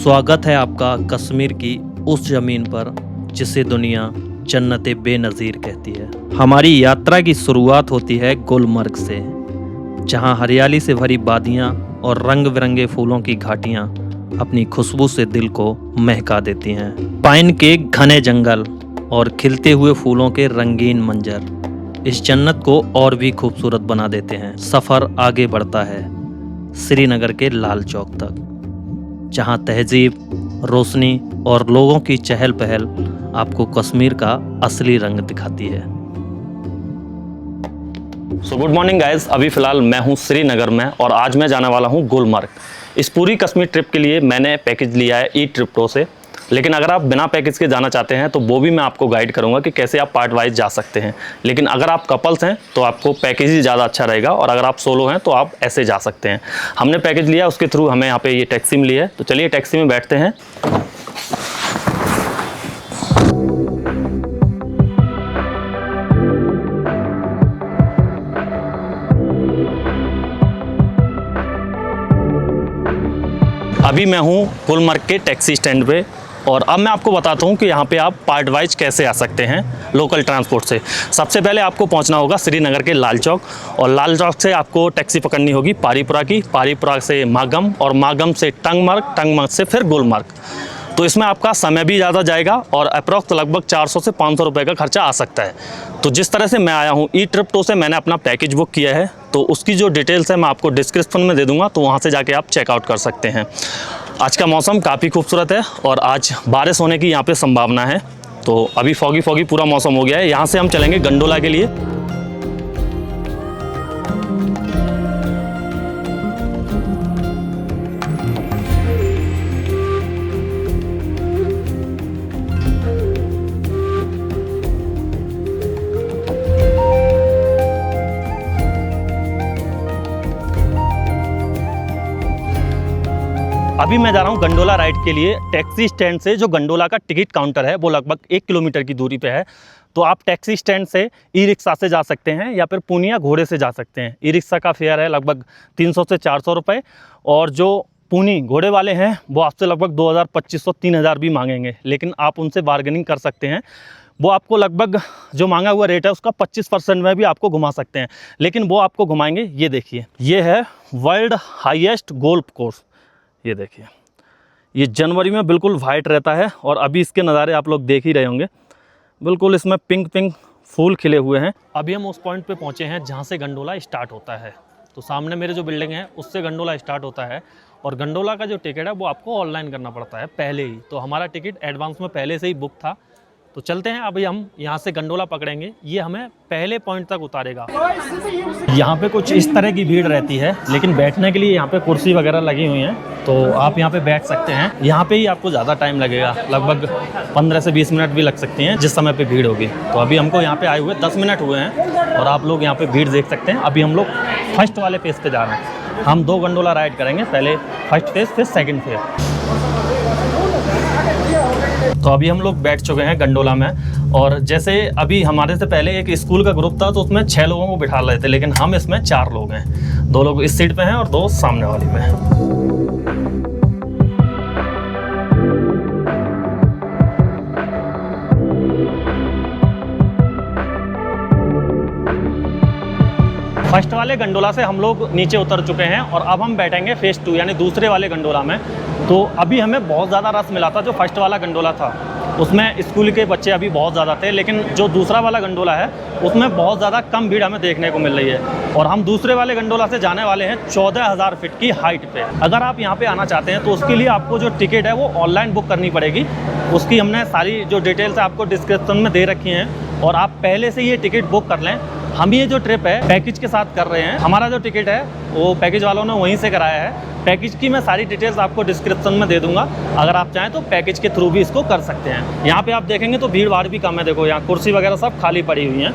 स्वागत है आपका कश्मीर की उस ज़मीन पर जिसे दुनिया जन्नत बेनज़ीर कहती है। हमारी यात्रा की शुरुआत होती है गुलमर्ग से, जहां हरियाली से भरी वादियां और रंग बिरंगे फूलों की घाटियां अपनी खुशबू से दिल को महका देती हैं। पाइन के घने जंगल और खिलते हुए फूलों के रंगीन मंजर इस जन्नत को और भी खूबसूरत बना देते हैं। सफ़र आगे बढ़ता है श्रीनगर के लाल चौक तक, जहां तहजीब, रोशनी और लोगों की चहल पहल आपको कश्मीर का असली रंग दिखाती है। गुड मॉर्निंग गाइज, अभी फ़िलहाल मैं हूं श्रीनगर में और आज मैं जाने वाला हूं गुलमर्ग। इस पूरी कश्मीर ट्रिप के लिए मैंने पैकेज लिया है ई ट्रिप प्रो से, लेकिन अगर आप बिना पैकेज के जाना चाहते हैं तो वो भी मैं आपको गाइड करूंगा कि कैसे आप पार्ट वाइज जा सकते हैं। लेकिन अगर आप कपल्स हैं तो आपको पैकेज ही ज़्यादा अच्छा रहेगा, और अगर आप सोलो हैं तो आप ऐसे जा सकते हैं। हमने पैकेज लिया, उसके थ्रू हमें यहाँ पे ये टैक्सी मिली है, तो चलिए टैक्सी में बैठते हैं। अभी मैं हूँ गुलमर्ग के टैक्सी स्टैंड पे, और अब मैं आपको बताता हूँ कि यहाँ पे आप पार्ट वाइज कैसे आ सकते हैं लोकल ट्रांसपोर्ट से। सबसे पहले आपको पहुँचना होगा श्रीनगर के लाल चौक, और लाल चौक से आपको टैक्सी पकड़नी होगी पारीपुरा की, पारीपुरा से मागम, और मागम से टंगमर्ग, टंगमर्ग से फिर गुलमर्ग। तो इसमें आपका समय भी ज़्यादा जाएगा और अप्रॉक्स लगभग 400 से 500 रुपये का खर्चा आ सकता है। तो जिस तरह से मैं आया हूँ ई ट्रिप प्रो से मैंने अपना पैकेज बुक किया है, तो उसकी जो डिटेल्स है मैं आपको डिस्क्रिप्शन में दे दूँगा, तो वहाँ से जाके आप चेकआउट कर सकते हैं। आज का मौसम काफ़ी खूबसूरत है और आज बारिश होने की यहाँ पे संभावना है। तो अभी फॉगी पूरा मौसम हो गया है। यहाँ से हम चलेंगे गंडोला के लिए। अभी मैं जा रहा हूँ गंडोला राइड के लिए। टैक्सी स्टैंड से जो गंडोला का टिकट काउंटर है वो लगभग 1 किलोमीटर की दूरी पे है। तो आप टैक्सी स्टैंड से ई रिक्शा से जा सकते हैं या फिर पूनिया घोड़े से जा सकते हैं। ई रिक्शा का फेयर है लगभग 300 से 400 रुपये, और जो पूनी घोड़े वाले हैं वो आपसे लगभग 2000, 2500, 3000 भी मांगेंगे, लेकिन आप उनसे बार्गेनिंग कर सकते हैं। वो आपको लगभग जो मांगा हुआ रेट है उसका 25% में भी आपको घुमा सकते हैं, लेकिन वो आपको घुमाएंगे। ये देखिए, ये है वर्ल्ड हाईएस्ट गोल्फ कोर्स। ये देखिए, ये जनवरी में बिल्कुल वाइट रहता है, और अभी इसके नज़ारे आप लोग देख ही रहे होंगे। बिल्कुल इसमें पिंक फूल खिले हुए हैं। अभी हम उस पॉइंट पे पहुंचे हैं जहां से गंडोला स्टार्ट होता है। तो सामने मेरे जो बिल्डिंग है उससे गंडोला स्टार्ट होता है, और गंडोला का जो टिकट है वो आपको ऑनलाइन करना पड़ता है पहले ही। तो हमारा टिकट एडवांस में पहले से ही बुक था। तो चलते हैं, अभी हम यहाँ से गंडोला पकड़ेंगे। ये हमें पहले पॉइंट तक उतारेगा। यहाँ पे कुछ इस तरह की भीड़ रहती है, लेकिन बैठने के लिए यहाँ पे कुर्सी वगैरह लगी हुई हैं, तो आप यहाँ पे बैठ सकते हैं। यहाँ पे ही आपको ज़्यादा टाइम लगेगा, लगभग 15 से 20 मिनट भी लग सकती हैं जिस समय पे भीड़ होगी। तो अभी हमको यहाँ पे आए हुए 10 मिनट हुए हैं, और आप लोग यहाँ पे भीड़ देख सकते हैं। अभी हम लोग फर्स्ट वाले फेज़ पे जा रहे हैं। हम 2 गंडोला राइड करेंगे, पहले फर्स्ट फेज़ फिर सेकेंड फेज़। तो अभी हम लोग बैठ चुके हैं गंडोला में, और जैसे अभी हमारे से पहले एक स्कूल का ग्रुप था तो उसमें 6 लोगों को बिठा रहे थे, लेकिन हम इसमें 4 लोग हैं। 2 लोग इस सीट पे हैं और 2 सामने वाली पे हैं। फर्स्ट वाले गंडोला से हम लोग नीचे उतर चुके हैं, और अब हम बैठेंगे फेज़ 2 यानी दूसरे वाले गंडोला में। तो अभी हमें बहुत ज़्यादा रस मिला था। जो फर्स्ट वाला गंडोला था उसमें स्कूल के बच्चे अभी बहुत ज़्यादा थे, लेकिन जो दूसरा वाला गंडोला है उसमें बहुत ज़्यादा कम भीड़ हमें देखने को मिल रही है। और हम दूसरे वाले गंडोला से जाने वाले हैं 14,000 फीट की हाइट पे। अगर आप यहाँ पे आना चाहते हैं तो उसके लिए आपको जो टिकट है वो ऑनलाइन बुक करनी पड़ेगी। उसकी हमने सारी जो डिटेल्स आपको डिस्क्रिप्शन में दे रखी हैं, और आप पहले से ये टिकट बुक कर लें। हम ये जो ट्रिप है पैकेज के साथ कर रहे हैं। हमारा जो टिकट है वो पैकेज वालों ने वहीं से कराया है। पैकेज की मैं सारी डिटेल्स आपको डिस्क्रिप्शन में दे दूंगा, अगर आप चाहें तो पैकेज के थ्रू भी इसको कर सकते हैं। यहाँ पे आप देखेंगे तो भीड़ भाड़ भी कम है। देखो यहाँ कुर्सी वगैरह सब खाली पड़ी हुई हैं,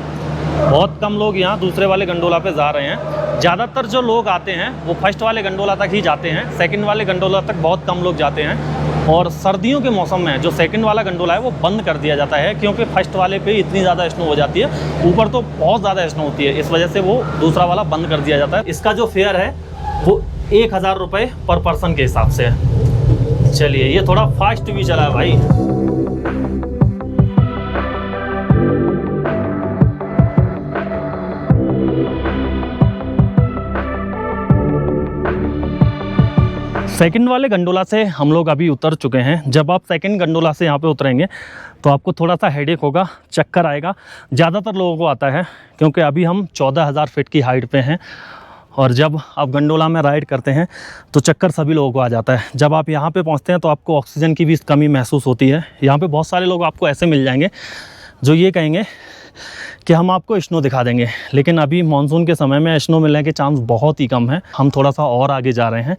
बहुत कम लोग यहाँ दूसरे वाले गंडोला पे जा रहे हैं। ज़्यादातर जो लोग आते हैं वो फर्स्ट वाले गंडोला तक ही जाते हैं, सेकंड वाले गंडोला तक बहुत कम लोग जाते हैं। और सर्दियों के मौसम में जो सेकंड वाला गंडोला है वो बंद कर दिया जाता है, क्योंकि फर्स्ट वाले पे इतनी ज़्यादा स्नो हो जाती है, ऊपर तो बहुत ज़्यादा स्नो होती है, इस वजह से वो दूसरा वाला बंद कर दिया जाता है। इसका जो फेयर है वो 1000 रुपये पर पर्सन के हिसाब से है। चलिए, ये थोड़ा फास्ट भी चला है भाई। सेकंड वाले गंडोला से हम लोग अभी उतर चुके हैं। जब आप सेकंड गंडोला से यहाँ पे उतरेंगे तो आपको थोड़ा सा हेडेक होगा, चक्कर आएगा। ज़्यादातर लोगों को आता है क्योंकि अभी हम 14,000 फीट की हाइट पे हैं और जब आप गंडोला में राइड करते हैं तो चक्कर सभी लोगों को आ जाता है। जब आप यहाँ पे पहुँचते हैं तो आपको ऑक्सीजन की भी कमी महसूस होती है। यहाँ पे बहुत सारे लोग आपको ऐसे मिल जाएंगे जो ये कहेंगे कि हम आपको स्नो दिखा देंगे, लेकिन अभी मानसून के समय में स्नो मिलने के चांस बहुत ही कम है। हम थोड़ा सा और आगे जा रहे हैं,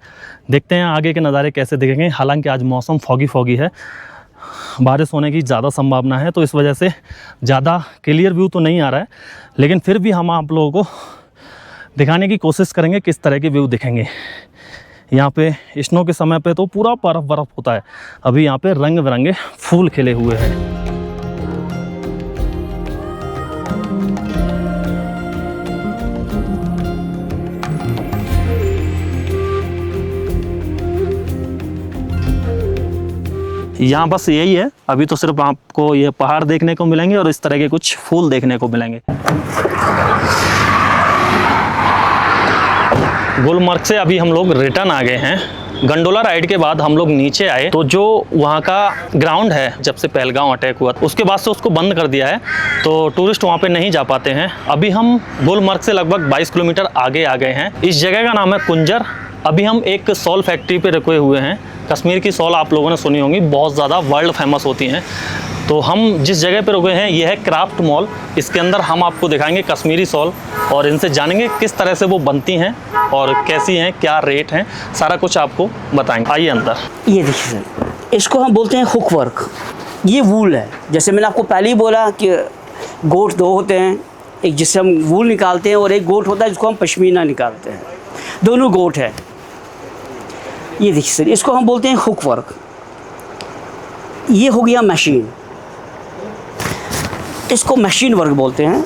देखते हैं आगे के नज़ारे कैसे दिखेंगे। हालांकि आज मौसम फॉगी है, बारिश होने की ज़्यादा संभावना है, तो इस वजह से ज़्यादा क्लियर व्यू तो नहीं आ रहा है, लेकिन फिर भी हम आप लोगों को दिखाने की कोशिश करेंगे किस तरह के व्यू दिखेंगे। यहाँ पे स्नो के समय पे तो पूरा बर्फ़ होता है। अभी यहाँ पे रंग बिरंगे फूल खिले हुए हैं। यहाँ बस यही है, अभी तो सिर्फ आपको ये पहाड़ देखने को मिलेंगे और इस तरह के कुछ फूल देखने को मिलेंगे। गुलमर्ग से अभी हम लोग रिटर्न आ गए हैं। गंडोला राइड के बाद हम लोग नीचे आए तो जो वहाँ का ग्राउंड है, जब से पहलगांव अटैक हुआ उसके बाद से उसको बंद कर दिया है, तो टूरिस्ट वहाँ पे नहीं जा पाते हैं। अभी हम गुलमर्ग से लगभग 22 किलोमीटर आगे आ गए हैं। इस जगह का नाम है कुंजर। अभी हम एक सॉल फैक्ट्री पे रुके हुए हैं। कश्मीर की सॉल आप लोगों ने सुनी होंगी, बहुत ज़्यादा वर्ल्ड फेमस होती हैं। तो हम जिस जगह पे रुके हैं ये है क्राफ्ट मॉल। इसके अंदर हम आपको दिखाएंगे कश्मीरी सॉल और इनसे जानेंगे किस तरह से वो बनती हैं और कैसी हैं, क्या रेट हैं, सारा कुछ आपको बताएंगे। आइए अंदर। ये देखिए सर, इसको हम बोलते हैं हुक वर्क। ये वूल है, जैसे मैंने आपको पहले ही बोला कि गोट दो होते हैं, एक जिससे हम वूल निकालते हैं और एक गोट होता है जिसको हम पश्मीना निकालते हैं। दोनों गोट है। ये देखिए सर, इसको हम बोलते हैं हुक वर्क। ये हो गया मशीन, इसको मशीन वर्क बोलते हैं।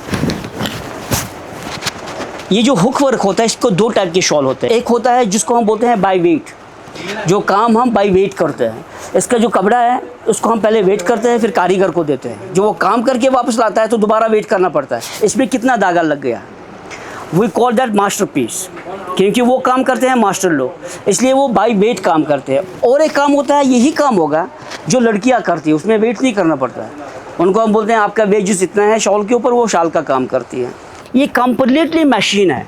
ये जो हुक वर्क होता है इसको दो टाइप के शॉल होते हैं। एक होता है जिसको हम बोलते हैं बाय वेट, जो काम हम बाय वेट करते हैं। इसका जो कपड़ा है उसको हम पहले वेट करते हैं, फिर कारीगर को देते हैं। जो वो काम करके वापस लाता है तो दोबारा वेट करना पड़ता है, इसमें कितना दागा लग गया। We call that masterpiece, क्योंकि वो काम करते हैं मास्टर लोग, इसलिए वो बाय वेट काम करते हैं। और एक काम होता है, यही काम होगा जो लड़कियां करती है, उसमें वेट नहीं करना पड़ता है। उनको हम बोलते हैं आपका वेट जिस इतना है शॉल के ऊपर, वो शॉल का काम करती है। ये कम्प्लीटली मशीन है,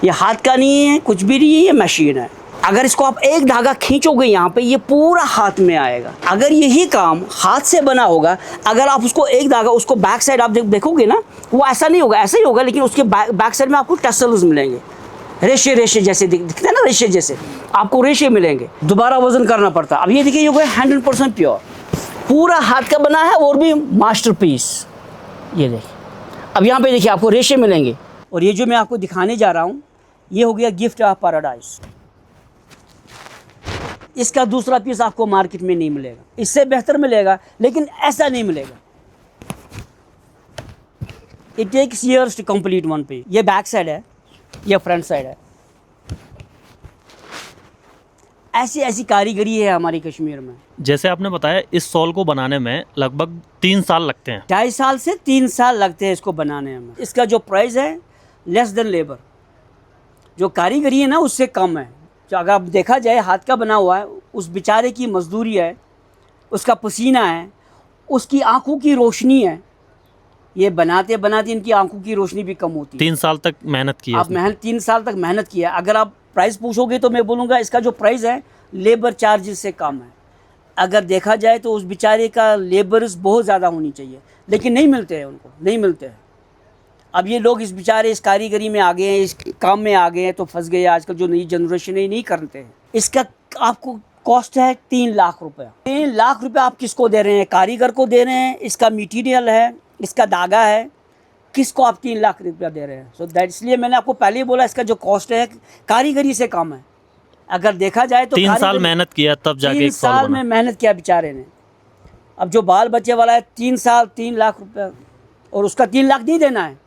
ये हाथ का नहीं है, कुछ भी नहीं है, ये मशीन है। अगर इसको आप एक धागा खींचोगे यहाँ पे, ये पूरा हाथ में आएगा। अगर यही काम हाथ से बना होगा, अगर आप उसको एक धागा, उसको बैक साइड आप देखोगे ना, वो ऐसा नहीं होगा, ऐसा ही होगा, लेकिन उसके बैक साइड में आपको टसल्स मिलेंगे, रेशे रेशे जैसे दिखते हैं ना, रेशे जैसे आपको रेशे मिलेंगे। दोबारा वजन करना पड़ता। अब ये देखिए, ये हो गया 100% प्योर, पूरा हाथ का बना है और भी मास्टरपीस। ये देखिए, अब यहाँ पे देखिए आपको रेशे मिलेंगे। और ये जो मैं आपको दिखाने जा रहा हूँ, ये हो गया गिफ्ट ऑफ पैराडाइज। इसका दूसरा पीस आपको मार्केट में नहीं मिलेगा, इससे बेहतर मिलेगा लेकिन ऐसा नहीं मिलेगा। It takes years to complete one piece. ये बैक साइड है, ये फ्रंट साइड है। ऐसी ऐसी कारीगरी है हमारी कश्मीर में। जैसे आपने बताया, इस सॉल को बनाने में लगभग 3 साल लगते हैं। 2.5 साल से 3 साल लगते हैं इसको बनाने में। इसका जो प्राइस है लेस देन लेबर, जो कारीगरी है ना उससे कम है। जो अगर आप देखा जाए, हाथ का बना हुआ है, उस बेचारे की मजदूरी है, उसका पसीना है, उसकी आंखों की रोशनी है। ये बनाते बनाते इनकी आंखों की रोशनी भी कम होती है। 3 साल तक मेहनत की है। आप 3 साल तक मेहनत किया। अगर आप प्राइस पूछोगे तो मैं बोलूँगा इसका जो प्राइस है लेबर चार्जेस से कम है। अगर देखा जाए तो उस बेचारे का लेबर्स बहुत ज़्यादा होनी चाहिए, लेकिन नहीं मिलते हैं, उनको नहीं मिलते हैं। अब ये लोग इस बेचारे इस कारीगरी में आ गए हैं, इस काम में आ गए हैं, तो फंस गए। आजकल जो नई जनरेशन है ये नहीं करते हैं। इसका आपको कॉस्ट है 3 लाख रुपया। 3 लाख रुपया आप किसको दे रहे हैं? कारीगर को दे रहे हैं। इसका मटीरियल है, इसका धागा है, किसको आप 3 लाख रुपया दे रहे हैं? सो दैट, इसलिए मैंने आपको पहले ही बोला इसका जो कॉस्ट है कारीगरी से कम है। अगर देखा जाए तो 3 साल मेहनत किया तब जाके 3 साल में मेहनत किया बेचारे ने। अब जो बाल बच्चे वाला है 3 साल 3 लाख रुपया, और उसका 3 लाख नहीं देना है।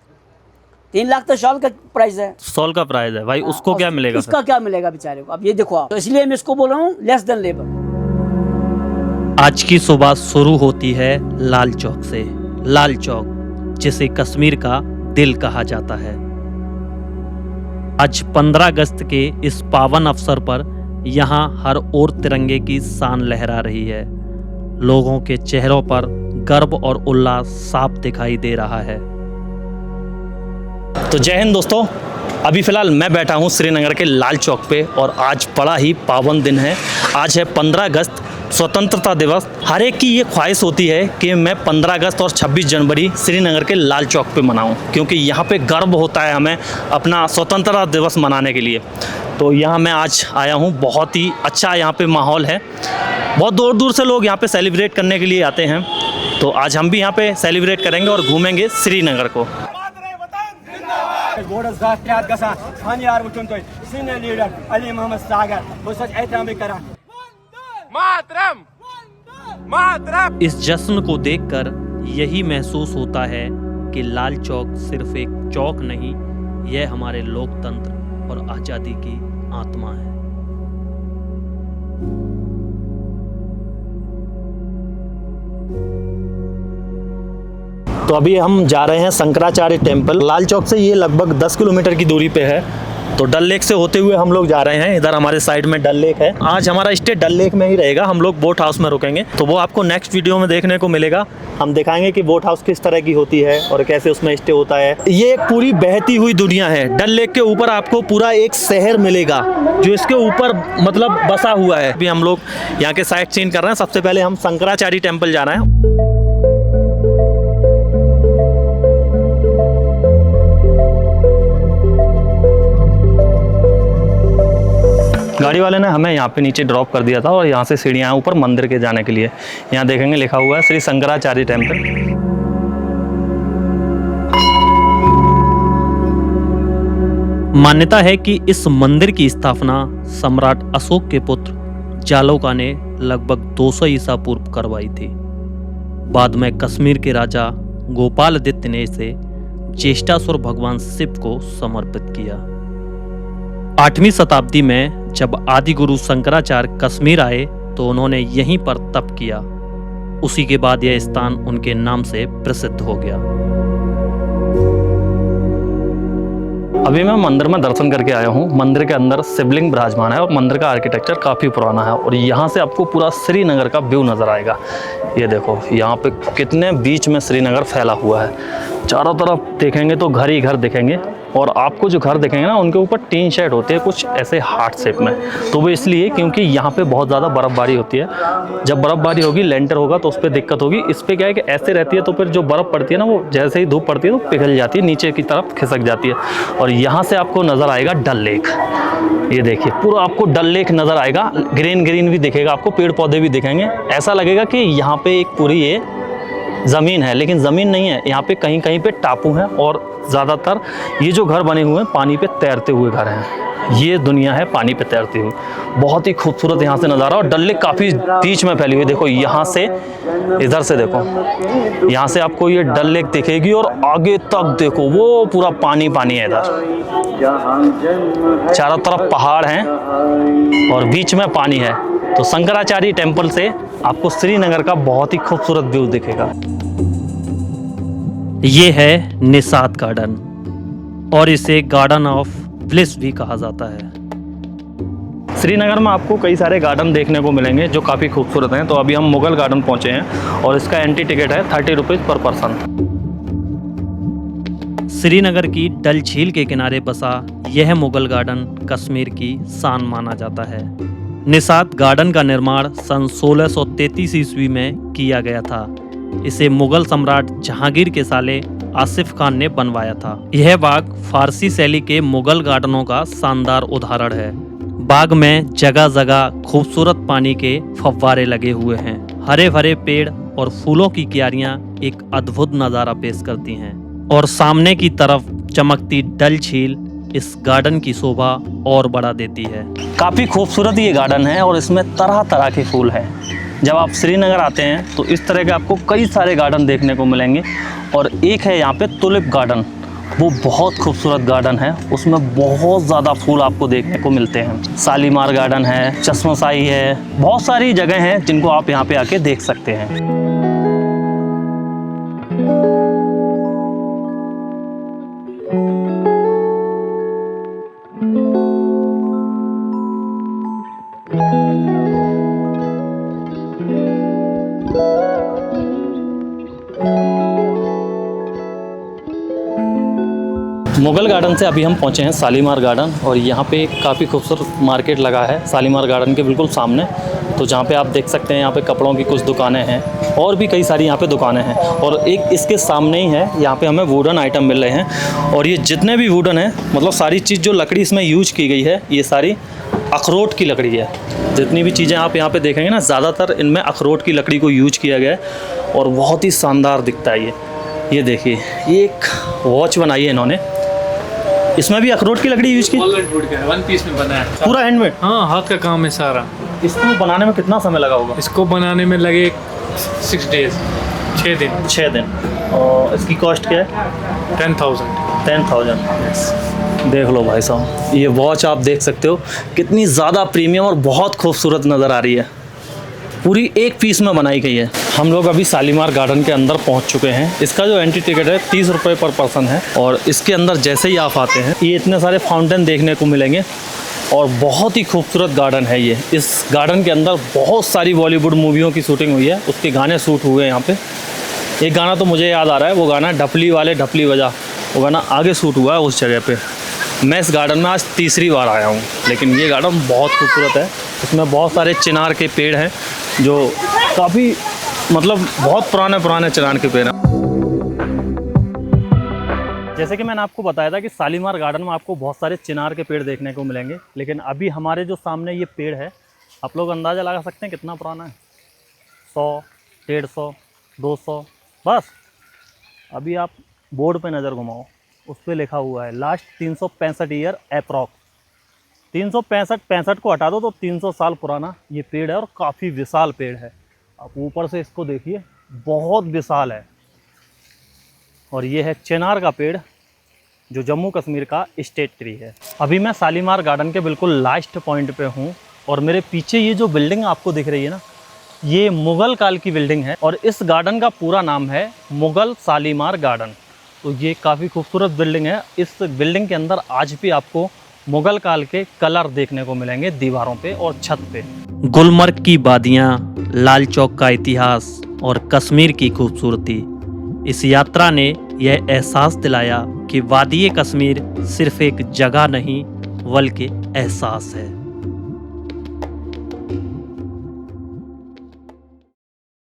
3 लाख तो शॉल का प्राइस है, सॉल का प्राइस है भाई। उसको क्या मिलेगा? उसका क्या मिलेगा बेचारे को? अब ये देखो आप, तो इसलिए मैं इसको बोल रहा हूँ लेस देन लेबर। आज की सुबह शुरू होती है लाल चौक से। लाल चौक जिसे कश्मीर का दिल कहा जाता है। आज 15 अगस्त के इस पावन अवसर पर यहाँ हर ओर तिरंगे की शान लहरा रही है। लोगों के चेहरों पर गर्व और उल्लास साफ दिखाई दे रहा है। तो जय हिंद दोस्तों, अभी फ़िलहाल मैं बैठा हूँ श्रीनगर के लाल चौक पे और आज बड़ा ही पावन दिन है। आज है 15 अगस्त, स्वतंत्रता दिवस। हर एक की ये ख्वाहिश होती है कि मैं 15 अगस्त और 26 जनवरी श्रीनगर के लाल चौक पे मनाऊं, क्योंकि यहाँ पे गर्व होता है हमें अपना स्वतंत्रता दिवस मनाने के लिए। तो यहाँ मैं आज आया हूँ, बहुत ही अच्छा यहाँ पे माहौल है। बहुत दूर दूर से लोग यहाँ पे सेलिब्रेट करने के लिए आते हैं। तो आज हम भी यहाँ पे सेलिब्रेट करेंगे और घूमेंगे श्रीनगर को। बोर्डस गात प्रयात गसा खान यार वुचुन तो सीनियर लीडर अली मोहम्मद सागर वो सच एहतराम भी करा। मातरम मातरम। इस जश्न को देखकर यही महसूस होता है कि लाल चौक सिर्फ एक चौक नहीं, यह हमारे लोकतंत्र और आज़ादी की आत्मा है। तो अभी हम जा रहे हैं शंकराचार्य टेम्पल। लाल चौक से ये लगभग 10 किलोमीटर की दूरी पे है। तो डल लेक से होते हुए हम लोग जा रहे हैं। इधर हमारे साइड में डल लेक है। आज हमारा स्टे डल लेक में ही रहेगा। हम लोग बोट हाउस में रुकेंगे, तो वो आपको नेक्स्ट वीडियो में देखने को मिलेगा। हम दिखाएंगे कि बोट हाउस किस तरह की होती है और कैसे उसमें स्टे होता है। ये एक पूरी बहती हुई दुनिया है। डल लेक के ऊपर आपको पूरा एक शहर मिलेगा जो इसके ऊपर मतलब बसा हुआ है। अभी हम लोग यहाँ के साइट सीन कर रहे हैं। सबसे पहले हम शंकराचार्य टेम्पल जा रहे हैं। गाड़ी वाले ने हमें यहाँ पे नीचे ड्रॉप कर दिया था और यहाँ से सीढ़ियाँ ऊपर मंदिर के जाने के लिए। यहाँ देखेंगे लिखा हुआ है श्री शंकराचार्य टेम्पल। मान्यता है कि इस मंदिर की स्थापना सम्राट अशोक के पुत्र जालौका ने लगभग 200 ईसा पूर्व करवाई थी। बाद में कश्मीर के राजा गोपालादित्य ने इसे ज्येष्ठासुर भगवान शिव को समर्पित किया। 8वीं शताब्दी में जब आदि गुरु शंकराचार्य कश्मीर आए तो उन्होंने यहीं पर तप किया। उसी के बाद यह स्थान उनके नाम से प्रसिद्ध हो गया। अभी मैं मंदिर में दर्शन करके आया हूँ। मंदिर के अंदर शिवलिंग विराजमान है और मंदिर का आर्किटेक्चर काफ़ी पुराना है और यहाँ से आपको पूरा श्रीनगर का व्यू नज़र आएगा। ये देखो यहाँ पे कितने बीच में श्रीनगर फैला हुआ है। चारों तरफ देखेंगे तो घर ही घर दिखेंगे और आपको जो घर दिखेंगे ना उनके ऊपर टीन शेड होते हैं कुछ ऐसे हार्ट शेप में। तो वो इसलिए क्योंकि यहाँ पे बहुत ज़्यादा बर्फ़बारी होती है। जब बर्फ़बारी होगी, लेंटर होगा तो उस पर दिक्कत होगी। इस पर क्या है कि ऐसे रहती है तो फिर जो बर्फ़ पड़ती है ना वो जैसे ही धूप पड़ती है तो पिघल जाती है, नीचे की तरफ खिसक जाती है। और यहाँ से आपको नज़र आएगा डल लेक। ये देखिए पूरा आपको डल लेक नज़र आएगा। ग्रीन ग्रीन भी दिखेगा आपको, पेड़ पौधे भी दिखेंगे। ऐसा लगेगा कि यहाँ पे एक पूरी ये ज़मीन है, लेकिन ज़मीन नहीं है। यहाँ पे कहीं कहीं पे टापू हैं और ज़्यादातर ये जो घर बने हुए हैं पानी पे तैरते हुए घर हैं। ये दुनिया है पानी पे तैरती हुई। बहुत ही खूबसूरत यहाँ से नज़ारा। और डल लेक काफ़ी बीच में फैली हुई। देखो यहाँ से, इधर से देखो, यहाँ से आपको ये डल लेक दिखेगी और आगे तक देखो वो पूरा पानी पानी है। इधर चारों तरफ पहाड़ हैं और बीच में पानी है। तो शंकराचार्य टेम्पल से आपको श्रीनगर का बहुत ही खूबसूरत व्यू दिखेगा। ये है निसात गार्डन और इसे गार्डन ऑफ ब्लिस भी कहा जाता है। श्रीनगर में आपको कई सारे गार्डन देखने को मिलेंगे जो काफ़ी खूबसूरत हैं। तो अभी हम मुगल गार्डन पहुंचे हैं और इसका एंट्री टिकट है 30 रुपीज़ पर पर्सन। श्रीनगर की डल झील के किनारे बसा यह मुगल गार्डन कश्मीर की शान माना जाता है। निसात गार्डन का निर्माण सन 1633 ईस्वी में किया गया था। इसे मुगल सम्राट जहांगीर के साले आसिफ खान ने बनवाया था। यह बाग फारसी शैली के मुगल गार्डनों का शानदार उदाहरण है। बाग में जगह जगह खूबसूरत पानी के फव्वारे लगे हुए हैं। हरे भरे पेड़ और फूलों की क्यारियां एक अद्भुत नज़ारा पेश करती हैं और सामने की तरफ चमकती डल झील इस गार्डन की शोभा और बढ़ा देती है। काफ़ी खूबसूरत ये गार्डन है और इसमें तरह तरह के फूल हैं। जब आप श्रीनगर आते हैं तो इस तरह के आपको कई सारे गार्डन देखने को मिलेंगे और एक है यहाँ पे टुलिप गार्डन वो बहुत खूबसूरत गार्डन है, उसमें बहुत ज़्यादा फूल आपको देखने को मिलते हैं। शालीमार गार्डन है, चश्मशाही है, बहुत सारी जगह हैं जिनको आप यहाँ पे आके देख सकते हैं। मुगल गार्डन से अभी हम पहुंचे हैं शालीमार गार्डन, और यहाँ पे काफ़ी खूबसूरत मार्केट लगा है शालीमार गार्डन के बिल्कुल सामने। तो जहाँ पे आप देख सकते हैं यहाँ पे कपड़ों की कुछ दुकानें हैं और भी कई सारी यहाँ पे दुकानें हैं, और एक इसके सामने ही है, यहाँ पे हमें वुडन आइटम मिल रहे हैं। और ये जितने भी वुडन है, मतलब सारी चीज़ जो लकड़ी इसमें यूज की गई है, ये सारी अखरोट की लकड़ी है। जितनी भी चीज़ें आप यहाँ पे देखेंगे ना, ज़्यादातर इनमें अखरोट की लकड़ी को यूज किया गया है, और बहुत ही शानदार दिखता है ये देखिए, ये एक वॉच बनाई है इन्होंने, इसमें भी अखरोट की लकड़ी यूज की, वन पीस में बना है, पूरा हैंडमेड। हाँ, हाथ का काम है सारा। इसको बनाने में कितना समय लगा होगा? इसको बनाने में लगे 6 डेज, 6 दिन। और इसकी कॉस्ट क्या है? 10,000। देख लो भाई साहब, ये वॉच आप देख सकते हो कितनी ज़्यादा प्रीमियम और बहुत खूबसूरत नज़र आ रही है, पूरी एक पीस में बनाई गई है। हम लोग अभी शालीमार गार्डन के अंदर पहुंच चुके हैं। इसका जो एंट्री टिकट है 30 रुपये पर पर्सन है, और इसके अंदर जैसे ही आप आते हैं, ये इतने सारे फाउंटेन देखने को मिलेंगे, और बहुत ही खूबसूरत गार्डन है ये। इस गार्डन के अंदर बहुत सारी बॉलीवुड मूवियों की शूटिंग हुई है, उसके गाने शूट हुए हैं यहाँ पे। एक गाना तो मुझे याद आ रहा है, वो गाना डफली वाले डफली बजा, वो गाना आगे शूट हुआ है उस जगह पे। मैं इस गार्डन में आज तीसरी बार आया हूँ, लेकिन ये गार्डन बहुत खूबसूरत है। इसमें बहुत सारे चिनार के पेड़ हैं, जो काफ़ी मतलब बहुत पुराने चिनार के पेड़ हैं। जैसे कि मैंने आपको बताया था कि शालीमार गार्डन में आपको बहुत सारे चिनार के पेड़ देखने को मिलेंगे, लेकिन अभी हमारे जो सामने ये पेड़ है, आप लोग अंदाज़ा लगा सकते हैं कितना पुराना है? 100, 150, 200, बस। अभी आप बोर्ड पे नज़र घुमाओ, उस पर लिखा हुआ है लास्ट 365 ईयर अप्रॉक्स। 365 को हटा दो तो 300 साल पुराना ये पेड़ है, और काफ़ी विशाल पेड़ है। आप ऊपर से इसको देखिए, बहुत विशाल है। और ये है चिनार का पेड़, जो जम्मू कश्मीर का स्टेट ट्री है। अभी मैं शालीमार गार्डन के बिल्कुल लास्ट पॉइंट पे हूँ, और मेरे पीछे ये जो बिल्डिंग आपको दिख रही है ना, ये मुग़ल काल की बिल्डिंग है, और इस गार्डन का पूरा नाम है मुग़ल शालीमार गार्डन। तो ये काफ़ी खूबसूरत बिल्डिंग है। इस बिल्डिंग के अंदर आज भी आपको मुग़ल काल के कलर देखने को मिलेंगे दीवारों पे और छत पे। गुलमर्ग की वादियाँ, लाल चौक का इतिहास और कश्मीर की खूबसूरती, इस यात्रा ने यह एहसास दिलाया कि वादी कश्मीर सिर्फ एक जगह नहीं बल्कि एहसास है।